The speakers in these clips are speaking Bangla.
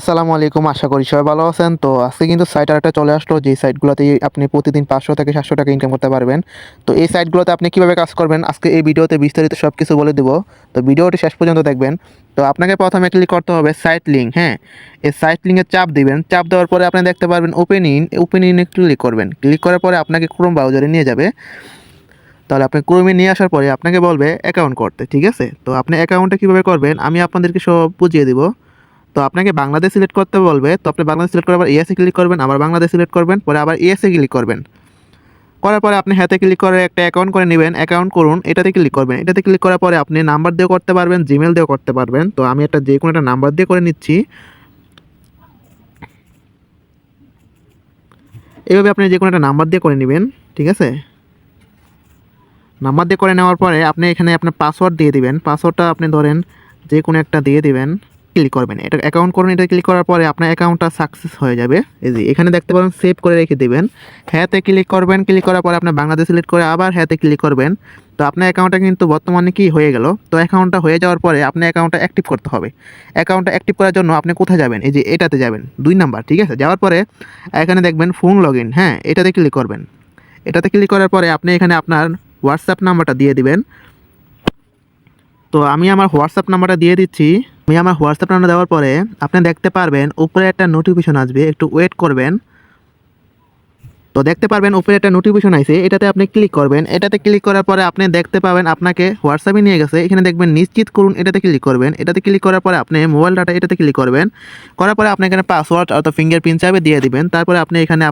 আসসালামু আলাইকুম, আশা করি সবাই ভালো আছেন। তো আজকে কিন্তু সাইট আরেকটা চলে আসলো, যে সাইটগুলোতে আপনি প্রতিদিন 500 থেকে 700 টাকা ইনকাম করতে পারবেন। তো এই সাইটগুলোতে আপনি কিভাবে কাজ করবেন আজকে এই ভিডিওতে বিস্তারিত সব কিছু বলে দেবো। তো ভিডিওটি শেষ পর্যন্ত দেখবেন। তো আপনাকে প্রথমে ক্লিক করতে হবে সাইট লিঙ্ক। হ্যাঁ, এই সাইট লিঙ্কে চাপ দিবেন। চাপ দেওয়ার পরে আপনি দেখতে পারবেন ওপেন ইনে ক্লিক করবেন। ক্লিক করার পরে আপনাকে ক্রোম ব্রাউজারে নিয়ে যাবে। তাহলে আপনি ক্রোমে নিয়ে আসার পরে আপনাকে বলবে অ্যাকাউন্ট করতে, ঠিক আছে? তো আপনি অ্যাকাউন্টটা কীভাবে করবেন আমি আপনাদেরকে সব বুঝিয়ে দিব। তো আপনাকে বাংলাদেশ সিলেক্ট করতে বলবে। তো আপনি বাংলাদেশ সিলেক্ট করে আবার ইএসএ ক্লিক করবেন, আবার বাংলাদেশ সিলেক্ট করবেন, পরে আবার ইএসএ ক্লিক করবেন। করার পরে আপনি হাতে ক্লিক করে একটা অ্যাকাউন্ট করে নেবেন। অ্যাকাউন্ট করুন, এটাতে ক্লিক করবেন। এটাতে ক্লিক করার পরে আপনি নাম্বার দিয়েও করতে পারবেন, জিমেল দিয়েও করতে পারবেন। তো আমি একটা যে কোনো একটা নাম্বার দিয়ে করে নিচ্ছি। এভাবে আপনি যে কোনো একটা নাম্বার দিয়ে করে নেবেন, ঠিক আছে? নাম্বার দিয়ে করে নেওয়ার পরে আপনি এখানে আপনার পাসওয়ার্ড দিয়ে দিবেন। পাসওয়ার্ডটা আপনি ধরেন যে কোনো একটা দিয়ে দিবেন, ক্লিক করবেন। এটা অ্যাকাউন্ট করুন। এটা ক্লিক করার পরে আপনার অ্যাকাউন্টটা সাকসেস হয়ে যাবে। এই যে এখানে দেখতে পারেন সেভ করে রেখে দিবেন। হ্যাঁতে ক্লিক করবেন। ক্লিক করার পরে আপনার বাংলাদেশ সিলেক্ট করে আবার হ্যাঁতে ক্লিক করবেন। তো আপনার অ্যাকাউন্টটা কিন্তু বর্তমানে কি হয়ে গেল। তো অ্যাকাউন্টটা হয়ে যাওয়ার পরে আপনি অ্যাকাউন্টটা অ্যাক্টিভ করতে হবে। অ্যাকাউন্টটা অ্যাক্টিভ করার জন্য আপনি কোথায় যাবেন? এই যে এটাতে যাবেন, 2 নাম্বার, ঠিক আছে? যাওয়ার পরে এখানে দেখবেন ফোন লগ ইন। হ্যাঁ, এটাতে ক্লিক করবেন। এটাতে ক্লিক করার পরে আপনি এখানে আপনার হোয়াটসঅ্যাপ নাম্বারটা দিয়ে দিবেন। তো আমি আমার হোয়াটসঅ্যাপ নাম্বারটা দিয়ে দিচ্ছি। আমি আমার হোয়াটসঅ্যাপ নাম্বার দেওয়ার পরে আপনি দেখতে পারবেন উপরে একটা নোটিফিকেশন আসবে, একটু ওয়েট করবেন। তো দেখতে পারবেন উপরে একটা নোটিফিকেশন আছে, এটাতে আপনি ক্লিক করবেন। এটাতে ক্লিক করার পরে আপনি দেখতে পাবেন আপনাকে হোয়াটসঅ্যাপে নিয়ে গেছে। এখানে দেখবেন নিশ্চিত করুন, এটাতে ক্লিক করবেন। এটাতে ক্লিক করার পরে আপনি মোবাইল ডাটা এটাতে ক্লিক করবেন। করার পরে আপনি এখানে পাসওয়ার্ড অথবা ফিঙ্গারপ্রিন্ট চাবে দিয়ে দিবেন। তারপরে আপনি এখানে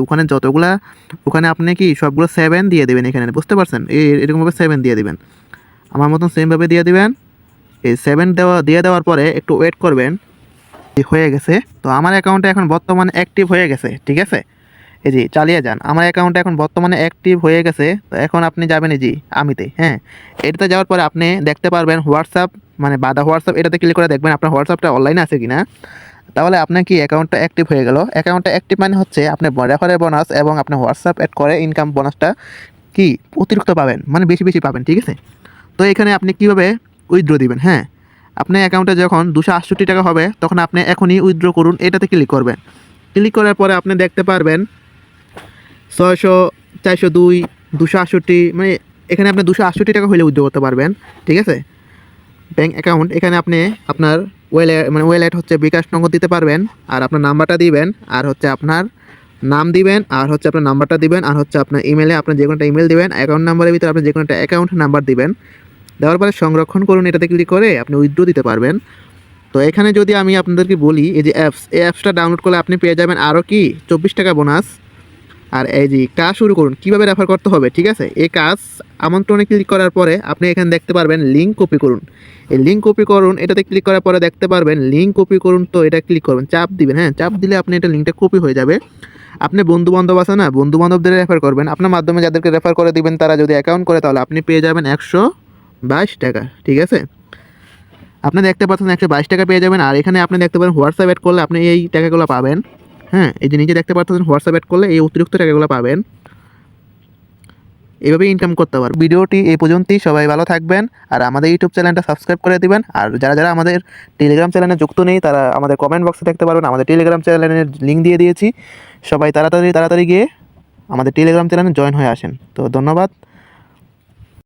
ওখানে যতগুলা ওখানে আপনি সবগুলো 7 দিয়ে দিবেন। এখানে বুঝতে পারছেন, এরকমভাবে 7 দিয়ে দিবেন। আমার মতন সেমভাবে দিয়ে দিবেন। এই 7 দিয়ে দেওয়ার পরে একটু ওয়েট করবেন। হয়ে গেছে। তো আমার অ্যাকাউন্টে এখন বর্তমানে অ্যাক্টিভ হয়ে গেছে, ঠিক আছে? এই যে চালিয়ে যান। আমার অ্যাকাউন্টটা এখন বর্তমানে অ্যাক্টিভ হয়ে গেছে। তো এখন আপনি যাবেন এই যে আমিতে। হ্যাঁ, এটাতে যাওয়ার পরে আপনি দেখতে পারবেন হোয়াটসঅ্যাপ, মানে বাদা হোয়াটসঅ্যাপ, এটাতে ক্লিক করে দেখবেন আপনার হোয়াটসঅ্যাপটা অনলাইনে আছে কিনা। তাহলে আপনার কি অ্যাকাউন্টটা অ্যাক্টিভ হয়ে গেল। অ্যাকাউন্টটা অ্যাক্টিভ মানে হচ্ছে আপনি রেফারেল বোনাস এবং আপনি হোয়াটসঅ্যাপ অ্যাড করে ইনকাম বোনাসটা কি অতিরিক্ত পাবেন, মানে বেশি বেশি পাবেন, ঠিক আছে? তো এখানে আপনি কীভাবে উইথড্র দিবেন? হ্যাঁ, আপনার অ্যাকাউন্টে যখন 268 টাকা হবে তখন আপনি এখনই উইথড্র করুন, এটাতে ক্লিক করবেন। ক্লিক করার পরে আপনি দেখতে পারবেন 600, 402, 268, মানে এখানে আপনি 268 টাকা হলে উইথড্র করতে পারবেন, ঠিক আছে? ব্যাঙ্ক অ্যাকাউন্ট এখানে আপনি আপনার ওয়ালেট হচ্ছে বিকাশ নগদ দিতে পারবেন। আর আপনার নাম্বারটা দিবেন, আর হচ্ছে আপনার নাম দিবেন, আর হচ্ছে আপনার নাম্বারটা দিবেন, আর হচ্ছে আপনার ইমেলে আপনার যে কোনো একটা ইমেল দিবেন। অ্যাকাউন্ট নাম্বারের ভিতরে আপনি যে কোনো একটা অ্যাকাউন্ট নাম্বার দিবেন। দেওয়ার পরে সংরক্ষণ করুন, এটাতে ক্লিক করে আপনি উইথড্র দিতে পারবেন। তো এখানে যদি আমি আপনাদেরকে বলি এই যে এই অ্যাপসটা ডাউনলোড করলে আপনি পেয়ে যাবেন আরও কি 24 টাকা বোনাস। আর এই যে কাজ শুরু করুন, কীভাবে রেফার করতে হবে, ঠিক আছে? এই কাজ আমন্ত্রণে ক্লিক করার পরে আপনি এখানে দেখতে পারবেন লিঙ্ক কপি করুন। এই লিঙ্ক কপি করুন, এটাতে ক্লিক করার পরে দেখতে পারবেন লিঙ্ক কপি করুন। তো এটা ক্লিক করবেন, চাপ দিবেন। হ্যাঁ, চাপ দিলে আপনি এটা লিঙ্কটা কপি হয়ে যাবে। আপনি বন্ধু বান্ধব আছে না, বন্ধু বান্ধবদের রেফার করবেন। আপনার মাধ্যমে যাদেরকে রেফার করে দিবেন তারা যদি অ্যাকাউন্ট করে তাহলে আপনি পেয়ে যাবেন 122 টাকা, ঠিক আছে? আপনি দেখতে পাচ্ছেন 122 টাকা পেয়ে যাবেন। আর এখানে আপনি দেখতে পারেন হোয়াটসঅ্যাপ অ্যাড করলে আপনি এই টাকাগুলো পাবেন। হ্যাঁ, এই যে নিচে দেখতে পাচ্ছেন হোয়াটসঅ্যাপ অ্যাড করলে এই অতিরিক্ত টাকাগুলো পাবেন। এভাবে ইনকাম করতে পারবেন। ভিডিওটি এই পর্যন্তই। সবাই ভালো থাকবেন আর আমাদের ইউটিউব চ্যানেলটা সাবস্ক্রাইব করে দিবেন। আর যারা যারা আমাদের টেলিগ্রাম চ্যানেলে যুক্ত নেই তারা আমাদের কমেন্ট বক্সে দেখতে পারবেন, আমাদের টেলিগ্রাম চ্যানেলের লিঙ্ক দিয়ে দিয়েছি। সবাই তাড়াতাড়ি গিয়ে আমাদের টেলিগ্রাম চ্যানেলে জয়েন হয়ে আসেন। তো ধন্যবাদ।